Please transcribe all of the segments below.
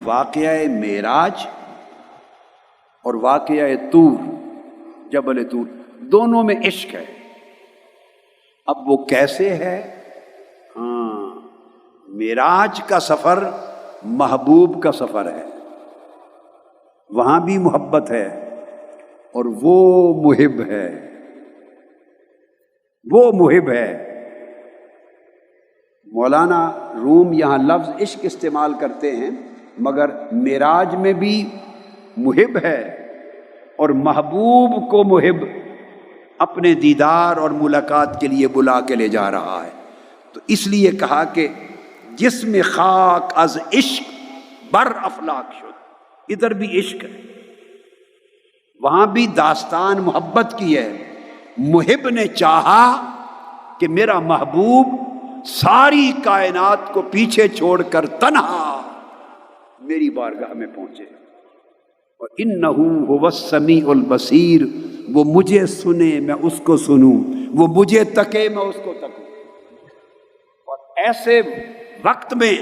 واقعہ میراج اور واقعہ طور، جبل طور، دونوں میں عشق ہے۔ اب وہ کیسے ہے؟ معراج کا سفر محبوب کا سفر ہے، وہاں بھی محبت ہے اور وہ محب ہے، وہ محب ہے۔ مولانا روم یہاں لفظ عشق استعمال کرتے ہیں، مگر معراج میں بھی محب ہے اور محبوب کو محب اپنے دیدار اور ملاقات کے لیے بلا کے لے جا رہا ہے۔ تو اس لیے کہا کہ جسم خاک از عشق بر افلاک شد، ادھر بھی عشق ہے، وہاں بھی داستان محبت کی ہے۔ محب نے چاہا کہ میرا محبوب ساری کائنات کو پیچھے چھوڑ کر تنہا میری بارگاہ میں پہنچے، اور انہ هو السمیع البصیر، وہ مجھے سنے میں اس کو سنوں، وہ مجھے تکے میں اس کو تکوں۔ اور ایسے وقت میں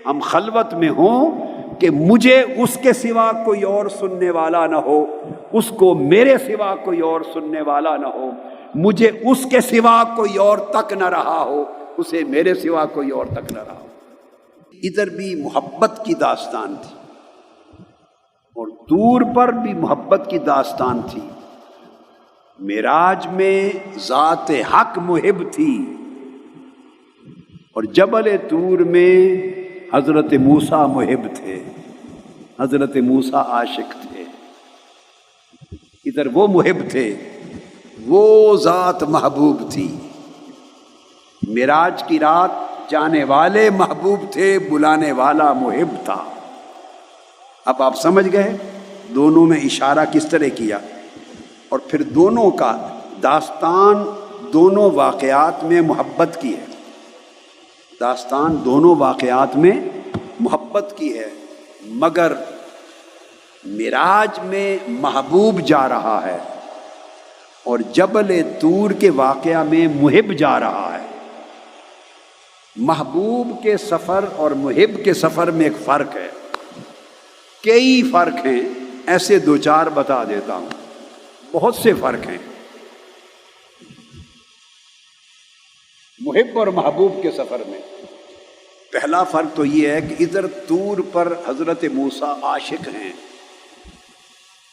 ہم خلوت میں ہوں کہ مجھے اس کے سوا کوئی اور سننے والا نہ ہو، اس کو میرے سوا کوئی اور سننے والا نہ ہو، مجھے اس کے سوا کوئی اور تک نہ رہا ہو، اسے میرے سوا کوئی اور تک نہ رہا ہو۔ ادھر بھی محبت کی داستان تھی اور طور پر بھی محبت کی داستان تھی۔ معراج میں ذات حق محب تھی اور جبل طور میں حضرت موسیٰ محب تھے، حضرت موسیٰ عاشق تھے۔ ادھر وہ محب تھے، وہ ذات محبوب تھی۔ معراج کی رات جانے والے محبوب تھے، بلانے والا محب تھا۔ اب آپ سمجھ گئے دونوں میں اشارہ کس طرح کیا، اور پھر دونوں کا داستان دونوں واقعات میں محبت کی ہے، داستان دونوں واقعات میں محبت کی ہے، مگر معراج میں محبوب جا رہا ہے اور جبل طور کے واقعہ میں محب جا رہا ہے۔ محبوب کے سفر اور محب کے سفر میں ایک فرق ہے، کئی فرق ہیں، ایسے دو چار بتا دیتا ہوں، بہت سے فرق ہیں محب اور محبوب کے سفر میں۔ پہلا فرق تو یہ ہے کہ ادھر طور پر حضرت موسیٰ عاشق ہیں،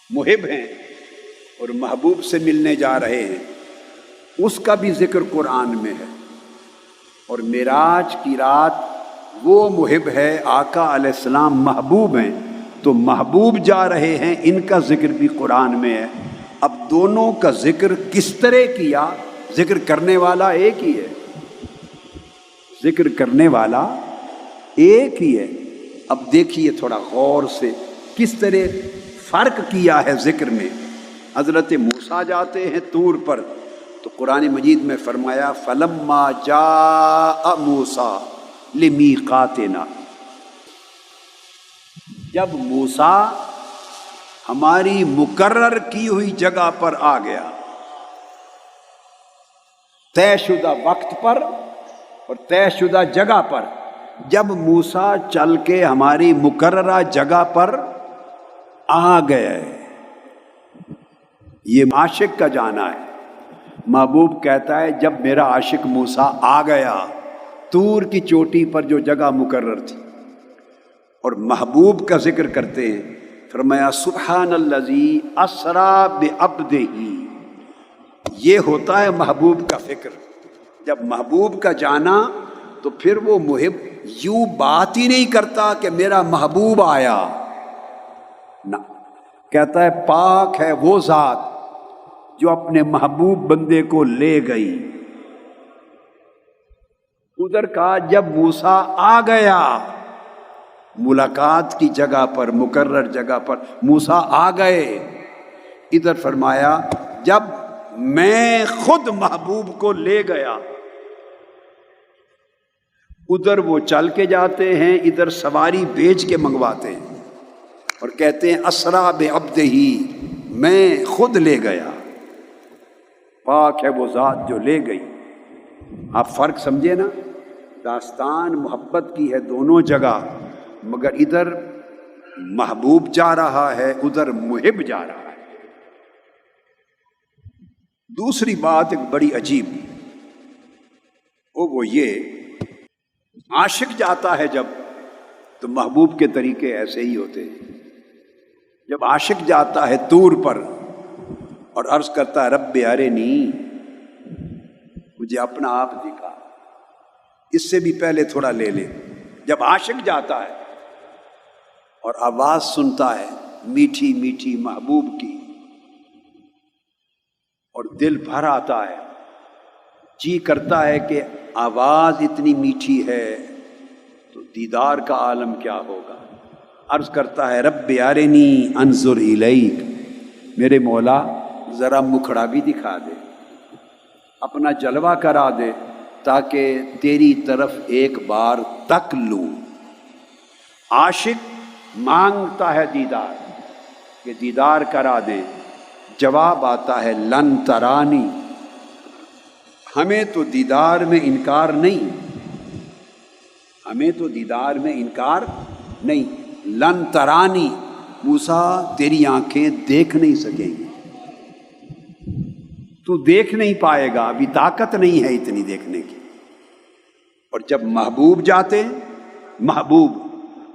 محب ہیں اور محبوب سے ملنے جا رہے ہیں، اس کا بھی ذکر قرآن میں ہے۔ اور معراج کی رات وہ محب ہے، آقا علیہ السلام محبوب ہیں، تو محبوب جا رہے ہیں، ان کا ذکر بھی قرآن میں ہے۔ اب دونوں کا ذکر کس طرح کیا؟ ذکر کرنے والا ایک ہی ہے، ذکر کرنے والا ایک ہی ہے۔ اب دیکھیے تھوڑا غور سے کس طرح فرق کیا ہے ذکر میں۔ حضرت موسیٰ جاتے ہیں طور پر، تو قرآن مجید میں فرمایا فَلَمَّا جَاءَ مُوسَىٰ لِمِيقَاتِنَا، جب موسیٰ ہماری مقرر کی ہوئی جگہ پر آ گیا، طے شدہ وقت پر اور طے شدہ جگہ پر، جب موسیٰ چل کے ہماری مقررہ جگہ پر آ گئے، یہ عاشق کا جانا ہے۔ محبوب کہتا ہے جب میرا عاشق موسیٰ آ گیا طور کی چوٹی پر جو جگہ مقرر تھی، اور محبوب کا ذکر کرتے ہیں، فرمایا سبحان الذی اسریٰ بعبدہ، یہ ہوتا ہے محبوب کا فکر۔ جب محبوب کا جانا تو پھر وہ محب یوں بات ہی نہیں کرتا کہ میرا محبوب آیا، نہ، کہتا ہے پاک ہے وہ ذات جو اپنے محبوب بندے کو لے گئی۔ ادھر کہا جب موسیٰ آ گیا ملاقات کی جگہ پر، مقرر جگہ پر موسیٰ آ گئے، ادھر فرمایا جب میں خود محبوب کو لے گیا۔ ادھر وہ چل کے جاتے ہیں، ادھر سواری بھیج کے منگواتے ہیں اور کہتے ہیں اسریٰ بعبدہ، میں خود لے گیا، پاک ہے وہ ذات جو لے گئی۔ آپ فرق سمجھے نا، داستان محبت کی ہے دونوں جگہ، مگر ادھر محبوب جا رہا ہے، ادھر محب جا رہا ہے۔ دوسری بات ایک بڑی عجیب، وہ یہ، عاشق جاتا ہے جب تو محبوب کے طریقے ایسے ہی ہوتے ہیں۔ جب عاشق جاتا ہے طور پر اور عرض کرتا ہے رب ارنی، مجھے اپنا آپ دکھا، اس سے بھی پہلے تھوڑا لے لے۔ جب عاشق جاتا ہے اور آواز سنتا ہے میٹھی میٹھی محبوب کی اور دل بھر آتا ہے، جی کرتا ہے کہ آواز اتنی میٹھی ہے تو دیدار کا عالم کیا ہوگا۔ عرض کرتا ہے رب ارنی انظر الیک، میرے مولا ذرا مکھڑا بھی دکھا دے، اپنا جلوہ کرا دے تاکہ تیری طرف ایک بار تک لوں۔ عاشق مانگتا ہے دیدار، کہ دیدار کرا دیں، جواب آتا ہے لن ترانی، ہمیں تو دیدار میں انکار نہیں، ہمیں تو دیدار میں انکار نہیں۔ لن ترانی، موسیٰ تیری آنکھیں دیکھ نہیں سکیں گی، تو دیکھ نہیں پائے گا، ابھی طاقت نہیں ہے اتنی دیکھنے کی۔ اور جب محبوب جاتے، محبوب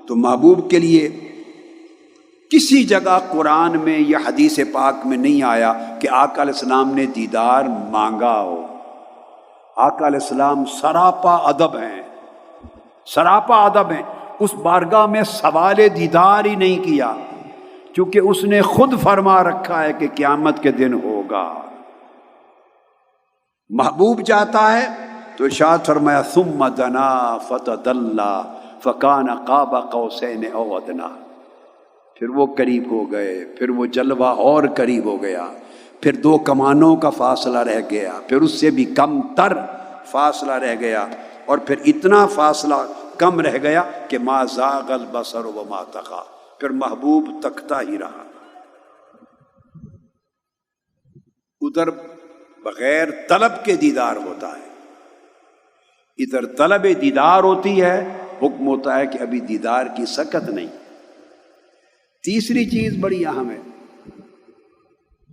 تو محبوب کے لیے کسی جگہ قرآن میں یا حدیث پاک میں نہیں آیا کہ آقا علیہ السلام نے دیدار مانگا ہو۔ آقا علیہ السلام سراپا ادب ہیں، سراپا ادب ہیں، اس بارگاہ میں سوال دیدار ہی نہیں کیا، چونکہ اس نے خود فرما رکھا ہے کہ قیامت کے دن ہوگا۔ محبوب جاتا ہے تو ارشاد فرمایا ثم دنا فتدلی فکان قاب قوسین او ادنی، پھر وہ قریب ہو گئے، پھر وہ جلوہ اور قریب ہو گیا، پھر 2 کمانوں کا فاصلہ رہ گیا، پھر اس سے بھی کم تر فاصلہ رہ گیا، اور پھر اتنا فاصلہ کم رہ گیا کہ ما زاغ البصر وما طغی، پھر محبوب تکتا ہی رہا۔ ادھر بغیر طلب کے دیدار ہوتا ہے، ادھر طلب دیدار ہوتی ہے، حکم ہوتا ہے کہ ابھی دیدار کی سکت نہیں۔ تیسری چیز بڑی اہم ہے،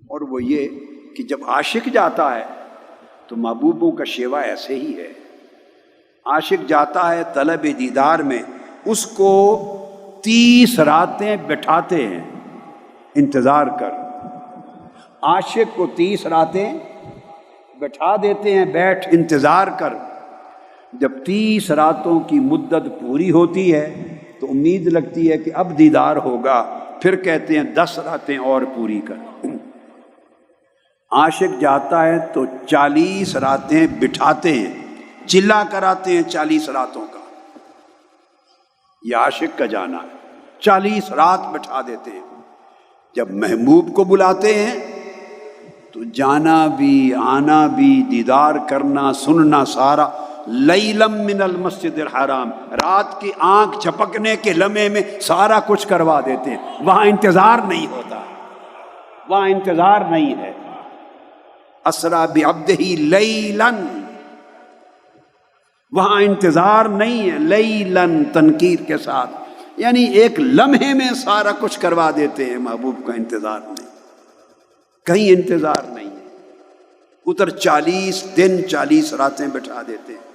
اور وہ یہ کہ جب عاشق جاتا ہے تو محبوبوں کا شیوا ایسے ہی ہے۔ عاشق جاتا ہے طلب دیدار میں، اس کو 30 راتیں بٹھاتے ہیں انتظار کر، عاشق کو 30 راتیں بٹھا دیتے ہیں، بیٹھ انتظار کر۔ جب 30 راتوں کی مدت پوری ہوتی ہے تو امید لگتی ہے کہ اب دیدار ہوگا، پھر کہتے ہیں 10 راتیں اور پوری کر۔ عاشق جاتا ہے تو 40 راتیں بٹھاتے ہیں، چلا کراتے ہیں 40 راتوں کا، یہ عاشق کا جانا ہے، 40 رات بٹھا دیتے ہیں۔ جب محبوب کو بلاتے ہیں تو جانا بھی، آنا بھی، دیدار کرنا، سننا سارا لیلم من المسجد الحرام، رات کی آنکھ جھپکنے کے لمحے میں سارا کچھ کروا دیتے ہیں۔ وہاں انتظار نہیں ہوتا، وہاں انتظار نہیں ہے۔ اسریٰ بعبدہ لیلاً، وہاں انتظار نہیں ہے، لیلاً تنکیر کے ساتھ، یعنی ایک لمحے میں سارا کچھ کروا دیتے ہیں، محبوب کا انتظار نہیں، کہیں انتظار نہیں ہے۔ ادھر 40 دن 40 راتیں بٹھا دیتے ہیں۔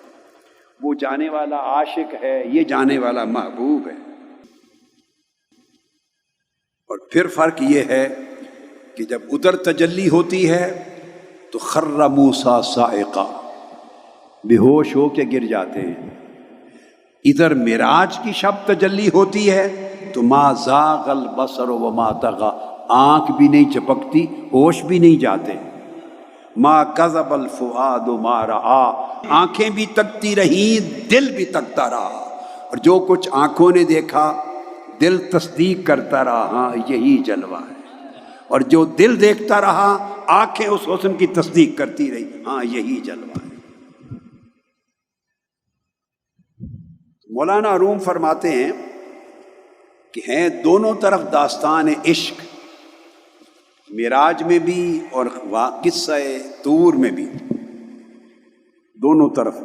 وہ جانے والا عاشق ہے، یہ جانے والا محبوب ہے۔ اور پھر فرق یہ ہے کہ جب ادھر تجلی ہوتی ہے تو خر موسیٰ صاعقہ، بے ہوش ہو کے گر جاتے ہیں۔ ادھر معراج کی شب تجلی ہوتی ہے تو ما زاغ البصر وما طغی، آنکھ بھی نہیں چپکتی، ہوش بھی نہیں جاتے۔ ما کذب الفؤاد ما رأى، آنکھیں بھی تکتی رہیں، دل بھی تکتا رہا، اور جو کچھ آنکھوں نے دیکھا دل تصدیق کرتا رہا، ہاں یہی جلوہ ہے، اور جو دل دیکھتا رہا آنکھیں اس حسن کی تصدیق کرتی رہی، ہاں یہی جلوہ ہے۔ مولانا روم فرماتے ہیں کہ ہیں دونوں طرف داستان عشق، معراج میں بھی اور قصہ طور میں بھی، دونوں طرف۔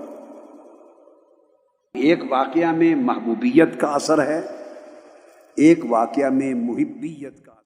ایک واقعہ میں محبوبیت کا اثر ہے ایک واقعہ میں محبیت کا